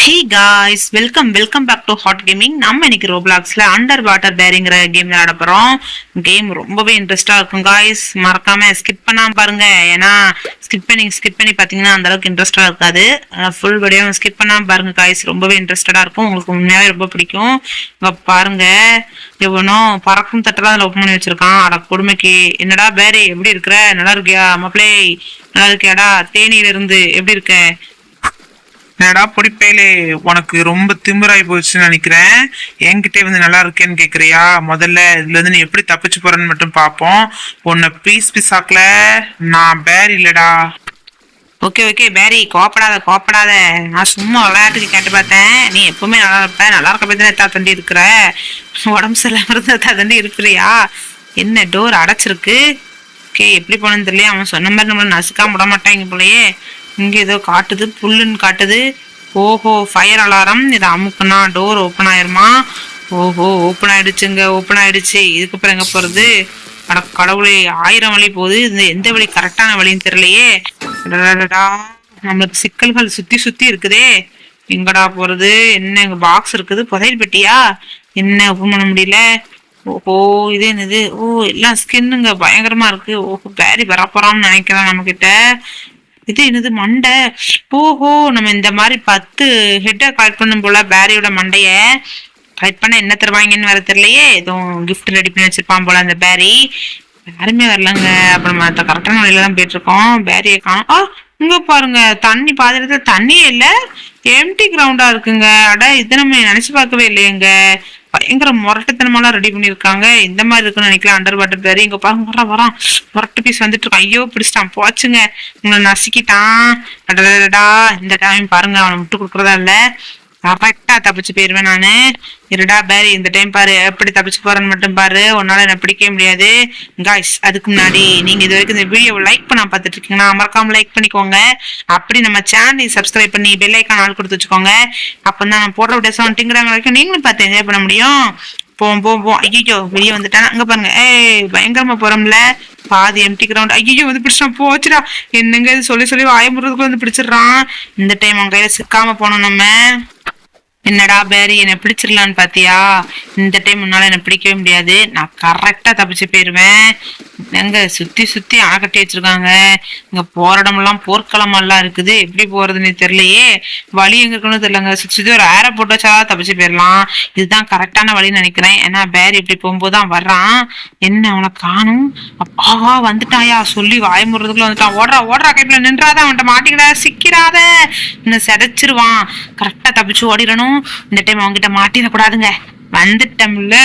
Hey guys, welcome back to hot gaming. நம்ம இன்னைக்கு ரோப்ளாக்ஸ்ல அண்டர் வாட்டர் பேரிங்கிற கேம் விளையாட போறோம். கேம் ரொம்பவே இன்ட்ரெஸ்டா இருக்கும் காய்ஸ். மறக்காம ஸ்கிப் பண்ணாம பாருங்க. ஏன்னா ஸ்கிப் பண்ணி பாத்தீங்கன்னா அந்த அளவுக்கு இன்ட்ரெஸ்டா இருக்காது. ஃபுல் வீடியோ ஸ்கிப் பண்ணாம பாருங்க காய்ஸ். ரொம்பவே இன்ட்ரெஸ்டடா இருக்கும். உங்களுக்கு உண்மையாவே ரொம்ப பிடிக்கும். இங்க பாருங்க, எவனோ பறக்கும் தட்டெல்லாம் அதுல ஓப்பன் பண்ணி வச்சிருக்கான். அட கொடுமைக்கு. என்னடா பேரி, எப்படி இருக்கிற? நல்லா இருக்கியா மாப்பிளே? நல்லா இருக்கியாடா? தேனியில இருந்து எப்படி இருக்க? என்னடா பொடிப்பேலே, உனக்கு ரொம்ப திமிராய் போச்சுன்னு நினைக்கிறேன். என்கிட்ட வந்து நல்லா இருக்கேன்னு கேக்குறியா? முதல்ல இதுல இருந்து நீ எப்படி தப்பிச்சு போறன்னு மட்டும் பாப்போம். உன்னை பீஸ் ஆக்கல. நான் பேர் இல்லடா. ஓகே பேரி, கோப்படாத. நான் சும்மா விளையாட்டுக்கு கேட்டு பார்த்தேன். நீ எப்பவுமே நல்லா இருப்ப. நல்லா இருக்க பத்தி எத்தா தண்டி இருக்கிற. உடம்பு சரியில்லாம இருந்தா எத்தா தண்டி இருக்கிறியா? என்ன டோர் அடைச்சிருக்கு? ஓகே, எப்படி போனேன்னு தெரியல. அவன் சொன்ன மாதிரி நம்மள நசுக்காம விட மாட்டாங்க போலயே. இங்க ஏதோ காட்டுது, புல்லுன்னு காட்டுது. ஓஹோ, ஃபயர் அலாரம். இதை அமுக்குனா டோர் ஓப்பன் ஆயிருமா? ஓஹோ, ஓப்பன் ஆயிடுச்சு. இதுக்கப்புறம் எங்க போறது? அட கடவுளே, 1000 வழி போகுது. இந்த எந்த வழி கரெக்டான வழின்னு தெரியலையே. நம்மளுக்கு சிக்கல்கள் சுத்தி இருக்குதே. எங்கடா போறது? என்ன இங்க பாக்ஸ் இருக்குது? புதையல் பெட்டியா? என்ன ஓப்பன் பண்ண முடியல? ஓஹோ, இது என்னது? ஓ, எல்லாம் ஸ்கின்னுங்க பயங்கரமா இருக்கு. ஓஹோ, பேரி வரப்போறான்னு நினைக்கிறேன் நம்ம கிட்ட. இது என்னது? மண்டை. ஓஹோ, நம்ம இந்த மாதிரி 10 ஹெட்டை கலெக்ட் பண்ணும் போல. பேரியோட மண்டைய கலெக்ட் பண்ண என்ன தருவாங்கன்னு வேற தெரியலையே. எதுவும் கிஃப்ட் ரெடி பண்ணி வச்சிருப்பான் போல அந்த பேரி. யாருமே வரலங்க. அப்புறம் கரெக்டான வழியில தான் போயிட்டு இருக்கோம். பேரியை காணும். இங்க பாருங்க, தண்ணி பாதிரத்துல தண்ணியே இல்ல. எம்டி கிரவுண்டா இருக்குங்க. அட, இதை நம்ம நினைச்சு பார்க்கவே இல்லையங்க. பயங்கர முரட்டுத்தனமெல்லாம் ரெடி பண்ணிருக்காங்க. இந்த மாதிரி இருக்குன்னு நினைக்கலாம் அண்டர் வாட்டர் பேரி. இங்க பாருங்க, வரான் முரட்டு பீஸ் வந்துட்டு இருக்கான். ஐயோ, பிடிச்சிட்டான். போச்சுங்க, உங்களை நசுக்கிட்டான். அடடா, இந்த டைம் பாருங்க அவனை விட்டு கொடுக்குறதா இல்ல. கரெக்டா தப்பிச்சு போயிருவேன் நானு. இருடா பேரி, இந்த டைம் பாரு எப்படி தப்பிச்சு போறேன்னு மட்டும் பாரு. உன்னால என்ன பிடிக்கவே முடியாது காய்ஸ். அதுக்கு முன்னாடி நீங்க இது வரைக்கும் இந்த வீடியோவை லைக் பண்ண பார்த்துட்டு இருக்கீங்கன்னா மறக்காம லைக் பண்ணிக்கோங்க. அப்படி நம்ம சேனலை சப்ஸ்கிரைப் பண்ணி பெல் ஐக்கான் ஆல் கொடுத்து வச்சுக்கோங்க. அப்பதான் நான் போடுற வீடியோஸ் வந்துட்டுங்கிறாங்க வரைக்கும் நீங்களும் பார்த்து என்ஜாய் பண்ண முடியும். போவோம். ஐயோ, வெளியே வந்துட்டானா? அங்க பாருங்க, பயங்கரமா போறோம்ல. பாதி எம்டி கிரவுண்ட். ஐயோ, வந்து பிடிச்சிட்டான். போச்சுடா. என்னங்க இது சொல்லி வாயமுறதுக்குள்ள வந்து பிடிச்சிடுறான். இந்த டைம் அவன் கையில சிக்காம போனோம் நம்ம. என்னடா பேரி, என்னை பிடிச்சிடலான்னு பாத்தியா? இந்த டைம் முன்னால என்னை பிடிக்கவே முடியாது. நான் கரெக்டா தப்பிச்சு போயிருவேன். எங்க சுத்தி அணை கட்டி வச்சிருக்காங்க. இங்க போற இடமெல்லாம் போர்க்களம் எல்லாம் இருக்குது. எப்படி போறதுன்னு தெரியலையே. வழி எங்க இருக்குன்னு தெரியலங்க. சுத்தி ஒரு ஏரை போட்டு வச்சா தப்பிச்சு போயிடலாம். இதுதான் கரெக்டான வழின்னு நினைக்கிறேன். ஏன்னா பேரி இப்படி போகும்போதுதான் வர்றான். என்ன அவனை காணும்? அப்பா வந்துட்டாயா? சொல்லி வாய்முறதுக்குள்ள வந்துட்டான். ஓடுறா கைப்பில நின்றாத. அவன்கிட்ட மாட்டிக்கிட, சிக்கிறாத. இன்னும் சிதைச்சிருவான். கரெக்டா தப்பிச்சு ஓடிடணும். இந்த டைம் அவங்ககிட்ட மாட்டிடக்கூடாதுங்க. வந்துட்டோம்ல.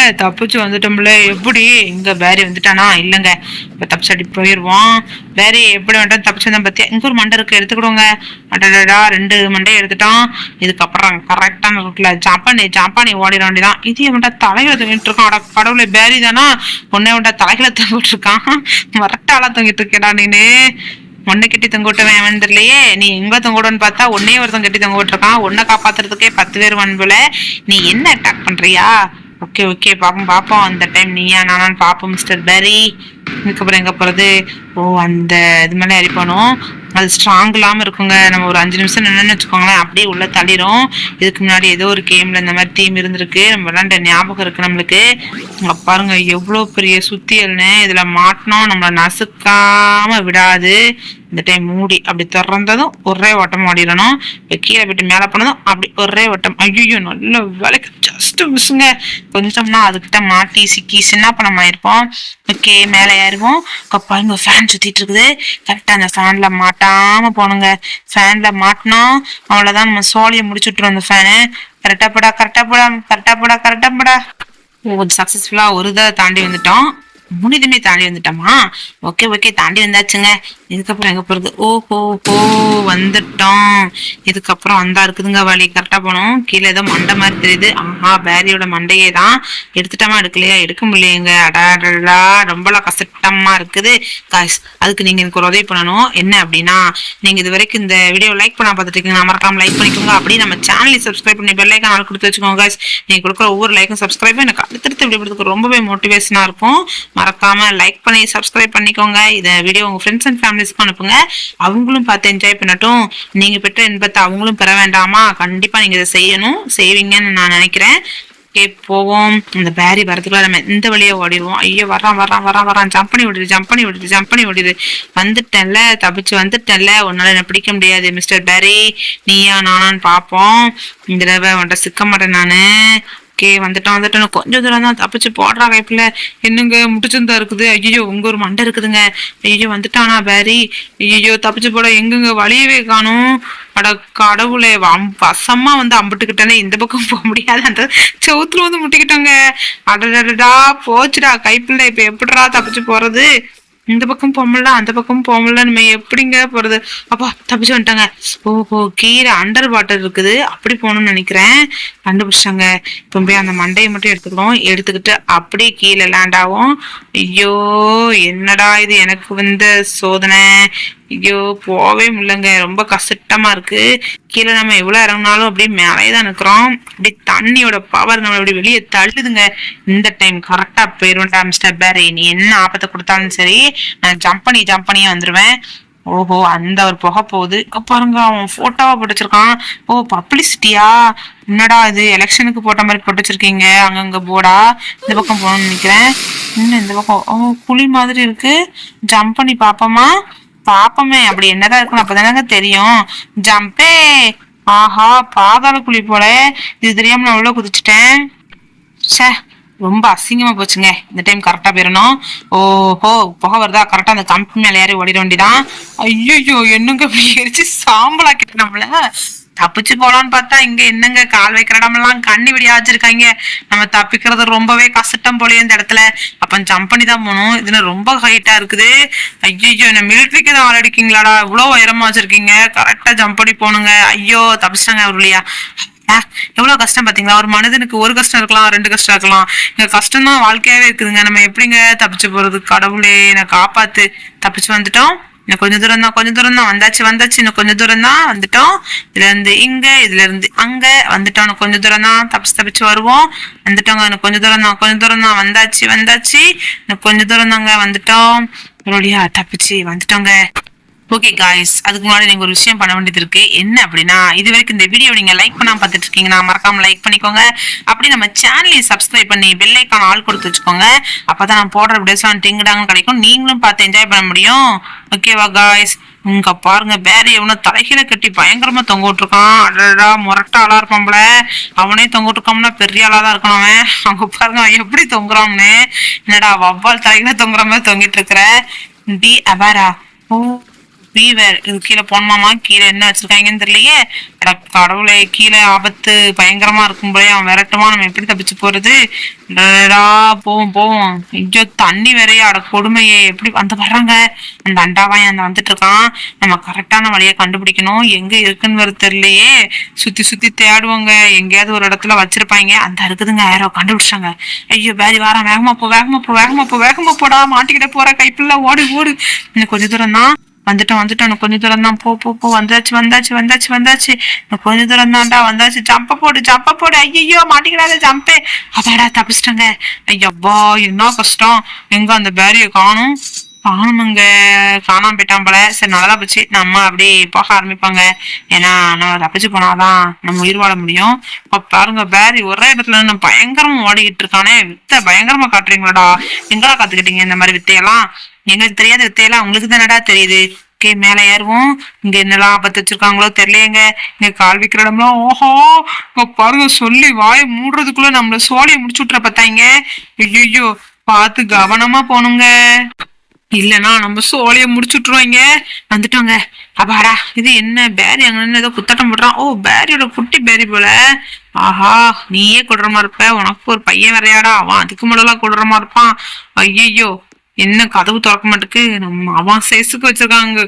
எப்படி? இங்க பேரி வந்துட்டானா? இல்லங்க, இப்ப தப்பிச்சு அடி போயிருவோம். பேரி எப்படி வந்துட்டோம்? தப்பிச்சு வந்தா பத்தியா? இங்க ஒரு மண்டை இருக்கு, எடுத்துக்கிடுவோங்க. அடடா, 2 மண்டையை எடுத்துட்டோம். இதுக்கப்புறம் கரெக்டான ரூட்ல ஜாப்பானி ஓடிட வேண்டியதான். இது அவன்டா தலையில தூங்கிட்டு இருக்கான். அட கடவுளை, பேரி தானா? ஒன்னே அவன்டா தலையில தூங்கிட்டு இருக்கான். மரட்டாளா தூங்கிட்டு இருக்கேடா நீனு. ஒன்னை கட்டி தொங்க விட்டவன் அவன் தெரியலையே. நீ எங்க தொங்க விடுன்னு பார்த்தா ஒன்னே ஒருத்தன் கட்டி தொங்க விட்டுருக்கான். ஒன்னை காப்பாத்துறதுக்கே 10 பேர் போல. நீ என்ன அட்டாக் பண்றியா? ஓகே பாப்போம். அந்த டைம் நீயா நானான்னு பாப்போம் மிஸ்டர் பேரி. இதுக்கப்புறம் எங்க போறது? ஓ, அந்த இது மேலே ஏறி போனோம். அது ஸ்ட்ராங் இல்லாம இருக்குங்க. நம்ம ஒரு 5 நிமிஷம் நின்னுன்னு வச்சுக்கோங்களேன், அப்படியே உள்ள தள்ளிரும். இதுக்கு முன்னாடி ஏதோ ஒரு கேம்ல இந்த மாதிரி தீம் இருந்திருக்கு. நம்ம விளாண்ட ஞாபகம் இருக்கு நம்மளுக்கு. பாருங்க எவ்வளவு பெரிய சுத்தியல்னு. இதுல மாட்டினோம், நம்மள நசுக்காம விடாது. இந்த டைம் மூடி அப்படி திறந்ததும் ஒரே ஓட்டம் ஓடிடணும். கீழே விட்டு மேல போனதும் அப்படி ஒரே ஓட்டம். ஐயோ, நல்ல வேலைக்கு ஜஸ்ட் மிஸ்ஸுங்க. கொஞ்சம்னா அதுக்கிட்ட மாட்டி சிக்கி சின்ன பணம் ஆயிருப்போம். ஓகே, மேல ஏறுவோம். பாருங்க, ஃபேன் சுத்திட்டு இருக்குது. கரெக்டா அந்த ஃபேன்ல மாட்டாம போனுங்க. ஃபேன்ல மாட்டினோம், அவ்வளவுதான். நம்ம சோழியை முடிச்சுட்டுரும் அந்த ஃபேனு. கரெக்டா போடா. சக்சஸ்ஃபுல்லா ஒரு இதை தாண்டி வந்துட்டோம். 3 இதுமே தாண்டி வந்துட்டோமா? ஓகே தாண்டி வந்தாச்சுங்க. இதுக்கப்புறம் எங்க போறது? ஓஹோ, வந்துட்டோம். இதுக்கப்புறம் அந்த இருக்குதுங்க வழி. கரெக்டா போனோம். கீழே ஏதோ மண்டை மாதிரி தெரியுது. ஆஹா, பேரியோட மண்டையே தான். எடுத்துட்டோமா? எடுக்கலையா? எடுக்க முடியலையங்க. அடாடா, ரொம்பலாம் கஷ்டமா இருக்குது காய்ஸ். அதுக்கு நீங்க எனக்கு ஒரு உதவி பண்ணணும். என்ன அப்படின்னா, நீங்க இது வரைக்கும் இந்த வீடியோ லைக் பண்ண பார்த்துட்டு இருக்கீங்க, மறக்காம லைக் பண்ணிக்கோங்க. அப்படி நம்ம சேனலை சப்ஸ்கிரைப் பண்ணி பெல் ஐக்கான் ஆல் கொடுத்து வச்சுக்கோங்க காய்ஸ். நீங்க கொடுக்குற ஒவ்வொரு லைக்கும் சப்ஸ்கிரைபும் எனக்கு அடுத்தடுத்து வீடியோ ரொம்பவே மோட்டிவேஷனா இருக்கும். மறக்காம லைக் பண்ணி சப்ஸ்கிரைப் பண்ணிக்கோங்க. இதை வீடியோ உங்க ஃப்ரெண்ட்ஸ் அண்ட் ஃபேமிலிஸ்க்கு அனுப்புங்க. அவங்களும் பார்த்து என்ஜாய் பண்ணட்டும். நீங்க பெற்ற இன்பத்தை அவங்களும் பெற வேண்டாமா? கண்டிப்பா நீங்க இதை செய்யணும், செய்வீங்கன்னு நான் நினைக்கிறேன். ஓகே, போவோம். இந்த பேரி வரதுக்குள்ள நம்ம இந்த வழியா ஓடிடுவோம். ஐயோ, வரான். ஜம்ப் பண்ணி ஓடிடு. வந்துட்டேன்ல, தப்பிச்சு வந்துட்டேன்ல. உன்னால என்ன பிடிக்க முடியாது மிஸ்டர் பேரி. நீயா நானான்னு பாப்போம். இந்த தடவை உன்ட்ட சிக்க மாட்டேன் நானு. ஓகே, வந்துட்டோம். கொஞ்சம் தூரம் தான் தப்பிச்சு போடுறா கைப்புல. என்னங்க முட்டுச்சந்தா இருக்குது. ஐயோ, உங்க ஒரு மண்டை இருக்குதுங்க. ஐயோ, வந்துட்டானா பேரி. ஐயோ, தப்பிச்சு போட எங்கங்க வழியவே காணும். அட கடவுளே, வசமா வந்து அம்பிட்டுக்கிட்டேனே. இந்த பக்கம் போக முடியாது, அந்த செவுத்துல வந்து முட்டிக்கிட்டோங்க. அடடா, போச்சுடா கைப்புல. இப்ப எப்படிடா தப்பிச்சு போறது? இந்த பக்கம் போகல, அந்த பக்கம் போகல. நம்ம எப்படிங்க போறது? அப்பா, தப்பிச்சு வந்துட்டாங்க. ஓஹோ, கீழே அண்டர் வாட்டர் இருக்குது, அப்படி போகணும்னு நினைக்கிறேன். கண்டுபிடிச்சாங்க. இப்போ போய் அந்த மண்டையை மட்டும் எடுத்துக்கிறோம். எடுத்துக்கிட்டு அப்படியே கீழே லேண்ட் ஆகும். ஐயோ, என்னடா இது எனக்கு வந்த சோதனை. ஐயோ, போவே முடியலங்க. ரொம்ப கஷ்டமா இருக்கு. கீழே நம்ம எவ்வளவு இறங்கினாலும் அப்படியே மேலேதான் நிக்கிறோம். அப்படி தண்ணியோட பவர் நம்ம அப்படி வெளியே தள்ளுதுங்க. இந்த டைம் கரெக்டா போயிருவேன்டா மிஸ்டர் பேரி. நீ என்ன ஆபத்தை கொடுத்தாலும் சரி, நான் ஜம்ப் பண்ணியே வந்துருவேன். ஓஹோ, அந்த ஒரு புகை போகுது. பாருங்க, அவன் போட்டோவா போட்டு வச்சிருக்கான். ஓ, பப்ளிசிட்டியா? என்னடா இது, எலெக்ஷனுக்கு போட்ட மாதிரி போட்டு வச்சிருக்கீங்க அங்கங்க போடா. இந்த பக்கம் போகணும்னு நினைக்கிறேன். இன்னும் இந்த பக்கம் புலி மாதிரி இருக்கு. ஜம்ப் பண்ணி பாப்போமே அப்படி என்னதான் இருக்குன்னு அப்பதானங்க தெரியும். ஜம்பே. ஆஹா, பாதாள குழி போல. இது தெரியாம நான் உள்ள குதிச்சுட்டேன். சே, ரொம்ப அசிங்கமா போச்சுங்க. இந்த டைம் கரெக்டா போயிடணும். ஓஹோ, புகை வருதா? கரெக்டா அந்த கம்பி மேல ஏறி ஓடிட வேண்டியதான். ஐயோ, என்னங்க இப்படி எரிச்சு சாம்பலாக்கிட்டு நம்மள. தப்பிச்சு போலான்னு பார்த்தா இங்க என்னங்க கால் வைக்கிற இடமெல்லாம் கண்ணி விடியா வச்சிருக்காங்க. நம்ம தப்பிக்கிறது ரொம்பவே கஷ்டம் போலயே இந்த இடத்துல. அப்ப ஜம்ப் பண்ணி தான் போகணும். இதுல ரொம்ப ஹைட்டா இருக்குது. ஐயோ, என்ன மிலிட்ரிக்கு தான் ஆளடிக்கீங்களாடா? இவ்வளவு உயரமா வச்சிருக்கீங்க. கரெக்டா ஜம்ப் பண்ணி போகணுங்க. ஐயோ, தப்பிச்சிட்டாங்க ஒரு வழியா. எவ்வளவு கஷ்டம் பாத்தீங்களா? ஒரு மனிதனுக்கு ஒரு கஷ்டம் இருக்கலாம், 2 கஷ்டம் இருக்கலாம். இங்க கஷ்டம் தான் வாழ்க்கையாவே இருக்குதுங்க. நம்ம எப்படிங்க தப்பிச்சு போறது? கடவுளே, என்னை காப்பாத்து. தப்பிச்சு வந்துட்டோம். இன்னும் கொஞ்சம் தூரம் தான். வந்தாச்சு. இன்னும் கொஞ்சம் தூரம் தான் வந்துட்டோம். இதுல இருந்து இங்க, இதுல இருந்து அங்க வந்துட்டோம். இன்னும் கொஞ்சம் தூரம் தான். தப்பிச்சு வருவோம். வந்துட்டோங்க. இன்னும் கொஞ்சம் தூரம் தான். வந்தாச்சு. இன்னும் கொஞ்சம் தூரம் தாங்க. வந்துட்டோம். ஒருவழியா தப்பிச்சு வந்துட்டோங்க. ஓகே காய்ஸ், அதுக்கு முன்னாடி நீங்க ஒரு விஷயம் பண்ண வேண்டியது இருக்கு. என்ன அப்படின்னா, இது வரைக்கும் இந்த வீடியோ நீங்க லைக் பண்ணாம பார்த்துட்டு இருக்கீங்கன்னா மறக்காம லைக் பண்ணிக்கோங்க. அப்படி நம்ம சேனலையும் சப்ஸ்கிரைப் பண்ணி பெல் ஐக்கான் ஆல் கொடுத்து வச்சுக்கோங்க. அப்பதான் நான் போடுற வீடியோஸ் டிங்குடாங்க கிடைக்கும். நீங்களும் பார்த்து என்ஜாய் பண்ண முடியும். ஓகேவா காய்ஸ்? இங்க பாருங்க, பேரி எவனோ தலைகீழ கட்டி பயங்கரமா தொங்க விட்டுருக்கான். அடடா, முரட்ட ஆளா இருப்பான்ல. அவனே தொங்க விட்டுருக்கான்னா பெரிய ஆளா தான் இருக்கணும் அவன். அங்க பாருங்க எப்படி தொங்குறான்னு. என்னடா வவ்வால் தலைகீழ தொங்குற மாதிரி தொங்கிட்டு இருக்கிற. டி அபாரா. ஓ, வீவர். இது கீழே போனமாமா? கீழே என்ன வச்சிருக்காங்கன்னு தெரியலையே. கடவுளே, கீழே ஆபத்து பயங்கரமா இருக்கும் போலே. அவன் விரட்டுமா, நம்ம எப்படி தப்பிச்சு போறது? போவோம். ஐயோ, தண்ணி வேறையா. கொடுமையே, எப்படி வந்து வர்றாங்க? அந்த அண்டாவாய் அந்த வந்துட்டு இருக்கான். நம்ம கரெக்டான வழியை கண்டுபிடிக்கணும். எங்க இருக்குன்னு வர தெரியலையே. சுத்தி தேடுவாங்க. எங்கேயாவது ஒரு இடத்துல வச்சிருப்பாங்க. அந்த இருக்குதுங்க, யாரோ கண்டுபிடிச்சாங்க. ஐயோ, பேரி வாரம். வேகமா போடா. மாட்டிக்கிட்ட போற கைப்புல. ஓடு. இன்னும் கொஞ்ச தூரம் தான். வந்துட்டோம். கொஞ்சம் தூரம் தான். போ. வந்தாச்சு. கொஞ்சம் தூரம் தான்டா. வந்தாச்சு. ஜம்ப போடு. ஐயோ, மாட்டிக்கிறாங்க. ஜம்பே. அதாடா, தப்பிச்சிட்டாங்க. ஐயப்பா, என்ன கஷ்டம். எங்க அந்த பேரிய காணுமுங்க. காணாம போயிட்டான் போல. சரி, நல்லா போச்சு. நம்ம அப்படி போக ஆரம்பிப்பாங்க. ஏன்னா நம்ம தப்பிச்சு போனாதான் நம்ம உயிர் வாழ முடியும். இப்ப பாருங்க, பேரி ஒரே இடத்துல நம்ம பயங்கரமா ஓடிக்கிட்டு இருக்கானே. வித்தை பயங்கரமா காட்டுறீங்களாடா? எங்கடா காத்துக்கிட்டீங்க இந்த மாதிரி வித்தையெல்லாம்? எங்களுக்கு தெரியாத வித்தையெல்லாம் உங்களுக்கு தானடா தெரியுது. ஓகே, மேல ஏறுவோம். இங்க என்னெல்லாம் ஆபத்து வச்சிருக்காங்களோ தெரியலையேங்க. இங்க கால் வைக்கிற இடம்லாம். ஓஹோ, இங்க பாருங்க, சொல்லி வாயை மூடுறதுக்குள்ள நம்மள சோழியை முடிச்சு விட்டுற பார்த்தாங்க. ஐயோ, பார்த்து கவனமா போனுங்க. இல்லனா நம்ம சோழிய முடிச்சுட்டுருவாங்க. வந்துட்டோங்க. அப்பாடா, இது என்ன பேரி அங்க ஏதோ குத்தாட்டம் போடுறான். ஓ, பேரியோட குட்டி பேரி போல. ஆஹா, நீயே கொடுற மாதிரி இருப்ப. உனக்கு ஒரு பையன் வரையாடா. அவன் அதுக்கு முன்னெல்லாம் கொடுற மாதிரி இருப்பான். ஐயோ, என்ன கதவு திறக்க மாட்டுக்கு. நம்ம அவன் சைஸுக்கு வச்சிருக்காங்க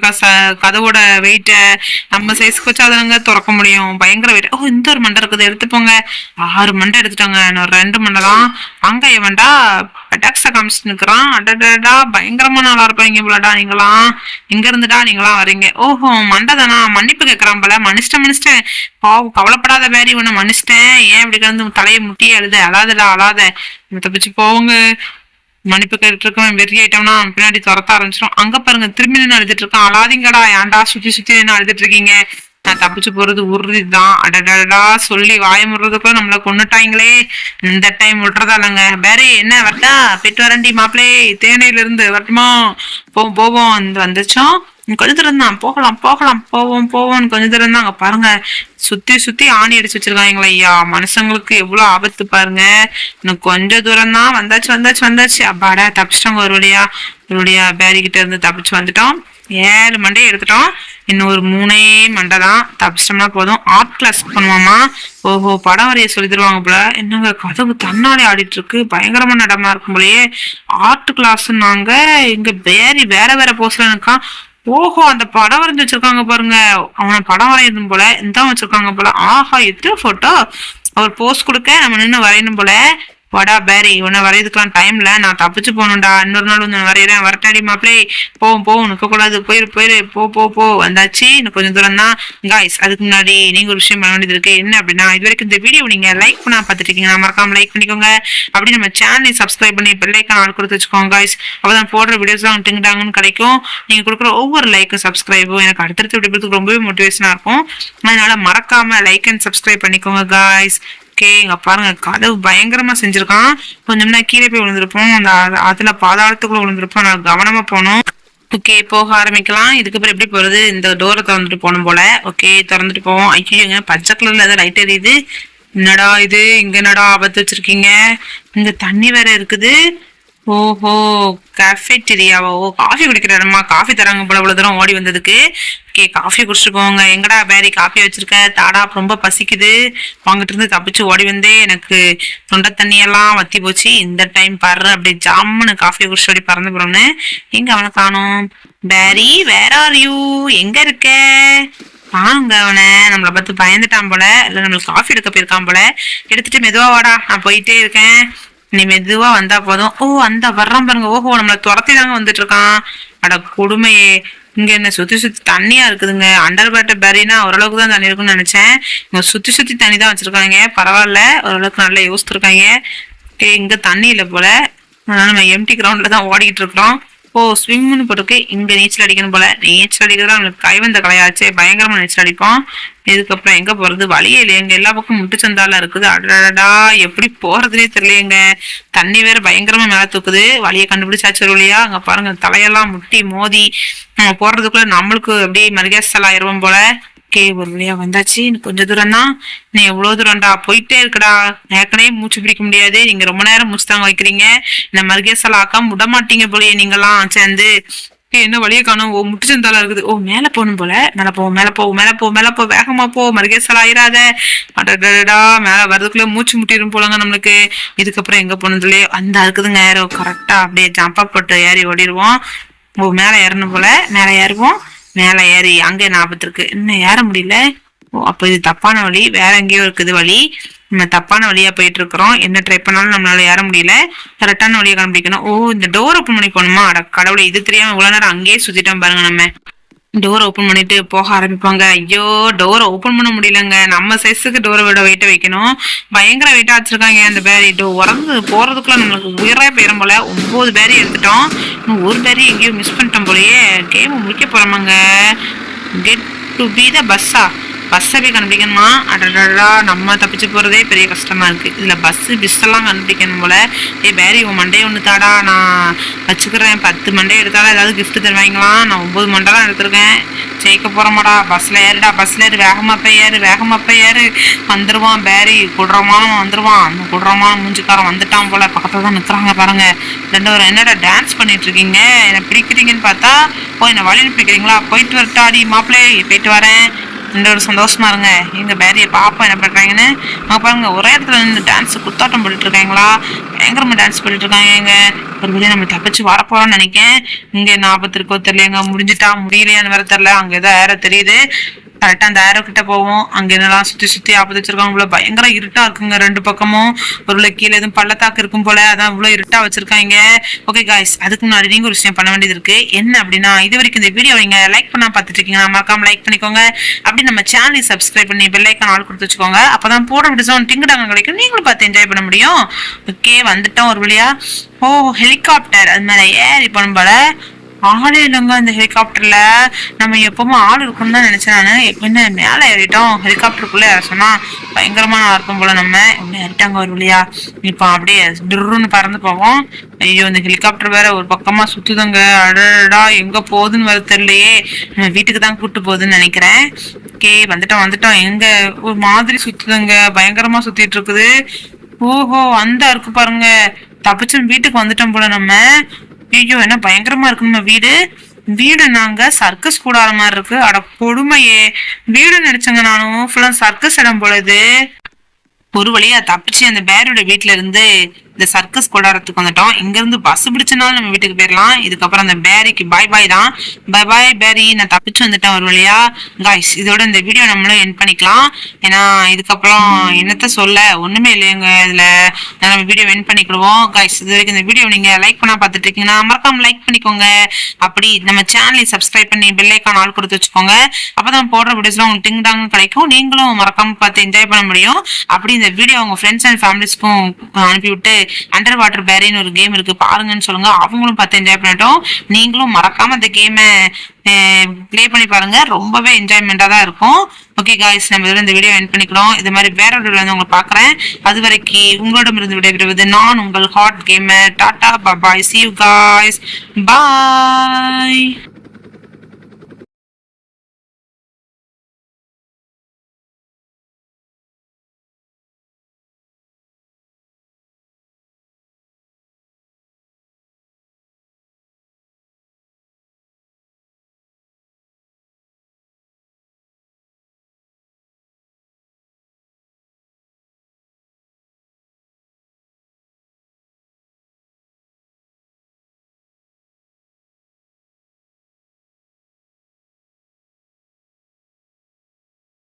கதவோட வெயிட்ட. நம்ம சைஸுக்கு வச்சா அதனாங்க திறக்க முடியும். பயங்கர வெயிட். ஓ, இந்த ஒரு மண்டை இருக்குது, எடுத்துப்போங்க. 6 மண்டை எடுத்துட்டாங்க. நான் 2 மண்டை தான். அங்க எவன்டா பெட்டாக்ஸா காமிச்சு நிக்கிறான். அடடா, பயங்கரமா நல்லா இருப்பாங்க போலடா. எங்க இருந்துடா நீங்களாம் வரீங்க? ஓஹோ, மண்டை தானா? மன்னிப்பு கேட்கறான் போல. மன்னிச்சிட்டேன். கவலைப்படாத பேரி, உன்னை மன்னிச்சிட்டேன். ஏன் இப்படி கிடந்து தலையை முட்டியே அழாதடா. தப்பிச்சு போவுங்க. மன்னிப்பு கேட்டு இருக்கவன் வெறி ஆயிட்டோம்னா பின்னாடி துரத்த ஆரம்பிச்சிடும். அங்க பாருங்க திரும்பி நின்று அழுதுட்டு இருக்கான். அழாதீங்கடா, ஏன்டா சுத்தி சுத்தி நின்று அழுதுட்டு இருக்கீங்க, நான் தப்பிச்சு போறது உறுதிதான். அடடடா சொல்லி வாய முடுறதுக்குள்ள நம்மள கொன்னுட்டாங்களே, இந்த டைம் விட்டுறதா இல்லைங்க. பேரி என்ன வரட்டா, போயிட்டு வரண்டி மாப்பிளே, தேனையில இருந்து வரட்டுமா, போவோம் போவோம் வந்துச்சோம். கொஞ்ச தூரம் தான், போகலாம் போகலாம், போவோம் போவோம், கொஞ்ச தூரம் தான். அங்க பாருங்க சுத்தி சுத்தி ஆணி அடிச்சு வச்சிருக்காங்களா ஐயா, மனுஷங்களுக்கு எவ்வளவு ஆபத்து பாருங்க. இன்னும் கொஞ்ச தூரம் தான், வந்தாச்சு வந்தாச்சு வந்தாச்சு. அப்பாடா தப்பிச்சிட்டோங்க ஒரு வழியா பேரி கிட்ட இருந்து தப்பிச்சு வந்துட்டோம். 7 மண்டையை எடுத்துட்டோம், இன்னும் ஒரு 3 மண்டை தான், தப்பிச்சிட்டோம்னா போதும். ஆர்ட் கிளாஸ் பண்ணுவாமா, ஓஹோ படம் வரைய சொல்லி தருவாங்க போல. என்னங்க கதவு தன்னாலே ஆடிட்டு இருக்கு, பயங்கரமான இடமா இருக்கும் போலயே. ஆர்ட் கிளாஸ்னாங்க, இங்க பேரி வேற வேற போஸ்ல இருக்கான். ஓஹோ அந்த படம் வரைஞ்சு வச்சிருக்காங்க பாருங்க, அவனை படம் வரையணும் போல, இந்த வச்சிருக்காங்க போல. ஆஹா எத்தனை போட்டோ, அவர் போஸ் கொடுக்க நம்ம நின்று வரையணும் போல. வடா பேரி, உன்னை வரையதுக்கெல்லாம் டைம்ல, நான் தப்பிச்சு போகணும்டா, இன்னொரு நாள் வந்து வரைகிறேன், வரட்டாடி மாப்பிளே, போவும் நிற்க கூடாது, போயிரு போ வந்தாச்சு. இன்னும் கொஞ்சம் தூரம் தான் காய்ஸ். அதுக்கு முன்னாடி நீங்க ஒரு விஷயம் பண்ண வேண்டியது இருக்கு. என்ன அப்படின்னா, இது வரைக்கும் இந்த வீடியோ நீங்க லைக் பண்ணா பார்த்துட்டு இருக்கீங்க, மறக்காம லைக் பண்ணிக்கோங்க. அப்படி நம்ம சேனலை சப்ஸ்கிரைப் பண்ணி பெல்லைக்கான ஆள் கொடுத்து வச்சுக்கோங்க காய்ஸ். அப்பதான் போடுற வீடியோஸ் எல்லாம் டிங்டாங்கன்னு கிடைக்கும். நீங்க கொடுக்குற ஒவ்வொரு லைக்கும் சப்ஸ்கிரைபும் எனக்கு அடுத்தடுத்து வீடியோக்கு ரொம்பவே மோட்டிவேஷனா இருக்கும். அதனால மறக்காம லைக் அண்ட் சப்ஸ்கிரைப் பண்ணிக்கோங்க காய்ஸ். ஓகே இங்க பாருங்க கதவு பயங்கரமா செஞ்சிருக்கான். கொஞ்சம்னா கீழே போய் விழுந்திருப்போம், அந்த அதுல பாதாளத்துக்குள்ள விழுந்திருப்போம், நான் கவனமா போனோம். ஓகே போக ஆரம்பிக்கலாம். இதுக்கப்புறம் எப்படி போறது, இந்த டோரை திறந்துட்டு போகணும் போல. ஓகே திறந்துட்டு போவோம். ஐயோங்க பச்சை கலர்ல ஏதாவது லைட் எரியுது, என்னடா இது, இங்க என்னடா ஆபத்து வச்சிருக்கீங்க, இங்க தண்ணி வேற இருக்குது. ஓஹோ கஃபேட்டீரியாவா, ஓ காஃபி குடிக்கிற இடமா, காஃபி தராங்க போல இவ்வளவு தூரம் ஓடி வந்ததுக்கு. ஓகே காஃபி குடிச்சிட்டு போங்க. எங்கடா பேரி காஃபி வச்சிருக்க, தாடா ரொம்ப பசிக்குது, வாங்கிட்டு இருந்து தப்பிச்சு ஓடி வந்தே எனக்கு தொண்டை தண்ணியெல்லாம் வத்தி போச்சு. இந்த டைம் பாரு அப்படியே ஜாமுன்னு காஃபி குடிச்சு ஓடி பறந்து போறோம்னு. எங்க அவனை காணோம். பேரி வேர் ஆர் யூ, எங்க இருக்க, வாங்க. அவனை நம்மளை பார்த்து பயந்துட்டான் போல, இல்ல நம்மளுக்கு காஃபி எடுக்க போயிருக்கான் போல. எடுத்துட்டு மெதுவா வாடா, நான் போயிட்டே இருக்கேன், நீ மெதுவா வந்தா போதும். ஓ அந்த வர்றான் பாருங்க, ஓஹோ நம்மள துரத்தி தாங்க வந்துட்டு இருக்கான். அட கொடுமையே, இங்க என்ன சுத்தி சுத்தி தண்ணியா இருக்குதுங்க. அண்டர் வாட்டர் பேரினா ஓரளவுக்கு தான் தண்ணி இருக்குன்னு நினைச்சேன், இங்க சுத்தி சுத்தி தண்ணி தான் வச்சிருக்காங்க. பரவாயில்ல ஓரளவுக்கு நல்லா யோசிச்சிருக்காங்க. இங்க தண்ணி இல்லை போல, அதனால நம்ம எம்டி கிரவுண்ட்ல தான் ஓடிக்கிட்டு இருக்கிறோம். ஓ ஸ்விம்னு போட்டுருக்கு, இங்க நீச்சல் அடிக்கணும் போல. நீச்சல் அடிக்கிறதா நம்மளுக்கு கைவந்த கலையாச்சே, பயங்கரமா நீச்சல் அடிப்போம். இதுக்கப்புறம் எங்க போறது, வழியே இல்லையே, எங்க எல்லா பக்கம் முட்டுச்சந்தால இருக்குது. அடடா எப்படி போறதுனே தெரியலையேங்க, தண்ணி வேற பயங்கரமா மேல தூக்குது. வழியை கண்டுபிடிச்சாச்சு இல்லையா, அங்க பாருங்க தலையெல்லாம் முட்டி மோதி நம்ம போறதுக்குள்ள நம்மளுக்கு அப்படியே மருகேசல் ஆயிடுவோம் போல. ஓகே ஒரு வழியா வந்தாச்சு, கொஞ்சம் தூரம் தான், நீ எவ்வளவு தூரம்டா, போயிட்டே இருக்குடா, ஏற்கனவே மூச்சு பிடிக்க முடியாது, நீங்க ரொம்ப நேரம் மூச்சு தாங்க வைக்கிறீங்க, இந்த மருகேசல் ஆக்காம விட மாட்டீங்க போலயே நீங்கெல்லாம் சேர்ந்து. என்ன வழியை காணும், ஓ முட்டுச்சந்தாலா இருக்குது, ஓ மேல போகணும் போல, மேல போ வேகமா போ, மருகேசல் ஆயிராத. அடடா மேல வர்றதுக்குள்ள மூச்சு முட்டிடும் போலங்க நம்மளுக்கு. இதுக்கப்புறம் எங்க போனதுலயே அந்த இருக்குதுங்க ஏரோ, கரெக்டா அப்படியே ஜம்பா போட்டு ஏறி ஓடிடுவோம். ஓ மேல ஏறணும் போல, மேல ஏறுவோம். மேல ஏறி அங்க என்ன ஆபத்து இருக்கு, இன்னும் ஏற முடியல. ஓ அப்ப இது தப்பான வழி, வேற எங்கேயோ இருக்குது வழி, நம்ம தப்பான வழியா போயிட்டு இருக்கிறோம். என்ன ட்ரை பண்ணாலும் நம்மளால ஏற முடியல, கரெக்டான வழியை கண்டுபிடிக்கணும். ஓ இந்த டோர் ஓப்பன் பண்ணி போகணுமா, அட கடவுளை, இது தெரியாம இவ்வளவு நேரம் அங்கேயே சுத்திட்டோம் பாருங்க. நம்ம டோர் ஓப்பன் பண்ணிட்டு போக ஆரம்பிப்பாங்க. ஐயோ டோரை ஓப்பன் பண்ண முடியலங்க, நம்ம சைஸுக்கு டோரை விட வெயிட்ட வைக்கணும், பயங்கர வெயிட்டா வச்சிருக்காங்க. அந்த பேரி உறந்து போறதுக்குள்ள நம்மளுக்கு உயிரே போயிடும் போல. 9 பேரி எடுத்துட்டோம், இன்னும் ஒரு பேரி எங்கேயோ மிஸ் பண்ணிட்டோம் போலயே. கேம் முடிக்க போறோமாங்க. கெட் டு பி த பஸ்ஸை போய் கண்டுபிடிக்கணுமா, அடடா நம்ம தப்பிச்சு போறதே பெரிய கஷ்டமா இருக்கு, இதுல பிஸ் எல்லாம் கண்டுபிடிக்கணும் போல. பேரி உன் மண்டையை ஒண்ணு தாடா, நான் வச்சுக்கிறேன், 10 மண்டையை எடுத்தாலும் ஏதாவது கிஃப்ட் தருவாங்களாம், நான் 9 மண்டைலாம் எடுத்திருக்கேன், ஜெயிக்க போறமாடா. பஸ்ல ஏறுடா, பஸ்ல ஏறு, வேகமா போய் ஏறு, வந்துருவான் பேரி, குடுறமானும் வந்துருவான், குடுறமான மூஞ்சிக்காரன் வந்துட்டான் போல, பக்கத்துல தான் நிக்கிறாங்க பாருங்க 2 பேரும். என்னடா டான்ஸ் பண்ணிட்டு இருக்கீங்க, என்ன பிடிக்கிறீங்கன்னு பார்த்தா, என்ன வழி அனுப்பிக்கிறீங்களா, போயிட்டு வரட்டாடி மாப்பிள்ளை, போயிட்டு வரேன், ஒரு சந்தோஷமா இருங்க. எங்க பேரியை பாப்பா என்ன பண்றாங்கன்னு பாருங்க, ஒரே இடத்துல நின்று டான்ஸ் குத்தாட்டம் போட்டுட்டு இருக்காங்களா, பயங்கரமா டான்ஸ் பண்ணிட்டு இருக்காங்க. எங்க ஒரு வழியா நம்ம தப்பிச்சு வரப்போறோம்னு நினைக்கேன். இங்க என்ன ஆபத்து இருக்கோ தெரியலங்க, முடிஞ்சுட்டா முடியலையான்னு வேற தெரியல, அங்க ஏதோ ஏற தெரியுது. கரெக்டா அந்த ஏரோ கிட்ட போவோம். அங்க என்னெல்லாம் சுத்தி சுத்தி ஆபத்து வச்சிருக்காங்க போல. பயங்கர இருட்டா இருக்குங்க ரெண்டு பக்கமும். ஒரு கீழே எதுவும் பள்ளத்தாக்கு இருக்கும் போல, அதான் இவ்வளவு இருட்டா வச்சிருக்காங்க. ஓகே காய்ஸ், அதுக்கு முன்னாடி நீங்க ஒரு விஷயம் பண்ண வேண்டியது இருக்கு. என்ன அப்படின்னா, இது வரைக்கும் இந்த வீடியோ நீங்க லைக் பண்ணா பார்த்துட்டு இருக்கீங்கன்னா மறக்காம லைக் பண்ணிக்கோங்க. அப்படி நம்ம சேனலை சப்ஸ்கிரைப் பண்ணி பெல் ஐக்கான் ஆல் கொடுத்து வச்சுக்கோங்க. அப்பதான் போட விடுசோம் டிங்குடாங்க கிடைக்கும், நீங்களும் பார்த்து என்ஜாய் பண்ண முடியும். ஓகே, வந்துட்டோம் ஒரு வழியா. ஓ, ஹெலிகாப்டர், அது மேல ஏறி போன போல. ஆளே இல்லைங்க அந்த ஹெலிகாப்டர்ல. நம்ம எப்பவும் ஆள் இருக்கும்னு தான் நினைச்சேன் நானு. என்ன மேல ஏறிட்டோம், ஹெலிகாப்டருக்குள்ள ஏற சொன்னா பயங்கரமா இருக்கும் போல. நம்ம என்ன ஏறிட்டாங்க ஒரு வழியா. இப்ப அப்படியே டிருன்னு பறந்து போவோம். ஐயோ, இந்த ஹெலிகாப்டர் வேற ஒரு பக்கமா சுத்துதுங்க. அடடா, எங்க போகுதுன்னு வேற தெரியலையே. நம்ம வீட்டுக்கு தான் கூட்டு போகுதுன்னு நினைக்கிறேன். ஓகே, வந்துட்டோம். எங்க ஒரு மாதிரி சுத்துதுங்க, பயங்கரமா சுத்திட்டு இருக்குது. ஓஹோ, அந்த இருக்கு பாருங்க. தப்பிச்சு வீட்டுக்கு வந்துட்டோம் போல நம்ம. ஐயோ, என்ன பயங்கரமா இருக்கு நம்ம வீடு நாங்க சர்க்கஸ் கூடாத மாதிரி இருக்கு. அட கொடுமையே, வீடு நினைச்சங்க நானும். ஃபுல்லா சர்க்கஸ் இடம் போல இது. ஒரு வழியா தப்பிச்சு அந்த பேரோட வீட்டுல இருந்து இந்த சர்க்கஸ் கொண்டாடத்துக்கு வந்துட்டோம். இங்க இருந்து பஸ் பிடிச்சனாலும் நம்ம வீட்டுக்கு போயிடலாம். இதுக்கப்புறம் அந்த பேரிக்கு பாய் பாய் தான். பாய் பாய் பேரி, நான் தப்பிச்சு வந்துட்டேன் ஒரு வழியா. காய்ஸ், இதோட இந்த வீடியோ நம்மளும் எண்ட் பண்ணிக்கலாம். ஏன்னா இதுக்கப்புறம் என்னத்த சொல்ல ஒண்ணுமே இல்லையங்க இதுல. நம்ம வீடியோ எண்ட் பண்ணிக்கிடுவோம். காய்ஸ், இது வரைக்கும் இந்த வீடியோ நீங்க லைக் பண்ணா பார்த்துட்டு இருக்கீங்கன்னா மறக்காம லைக் பண்ணிக்கோங்க. அப்படி நம்ம சேனலை சப்ஸ்கிரைப் பண்ணி பெல் ஐக்கான் ஆல் கொடுத்து வச்சுக்கோங்க. அப்பதான் போடுற வீடியோஸ்லாம் உங்களுக்கு டிங்டாங்க கிடைக்கும், நீங்களும் மறக்காம பார்த்து என்ஜாய் பண்ண முடியும். அப்படி இந்த வீடியோ உங்க ஃப்ரெண்ட்ஸ் அண்ட் ஃபேமிலிஸ்க்கும் அனுப்பிவிட்டு அண்டர் வாட்டர் பேரின்னு ஒரு கேம் இருக்கு பாருங்கன்னு சொல்லுங்க. அவங்களும் பார்த்து என்ஜாய் பண்ணட்டும். நீங்களும் மறக்காம அந்த கேமை பிளே பண்ணி பாருங்க, ரொம்பவே என்ஜாய்மெண்டா தான் இருக்கும். ஓகே காய்ஸ், நம்ம இந்த வீடியோ எண்ட் பண்ணிக்கிறோம். இது மாதிரி வேற ஒரு வீடியோ வந்து உங்களை பாக்குறேன். அது வரைக்கும் உங்களிடமிருந்து விடைபெறுவது நான் உங்கள் hot gamer. Ta-ta bye, see you guys, bye.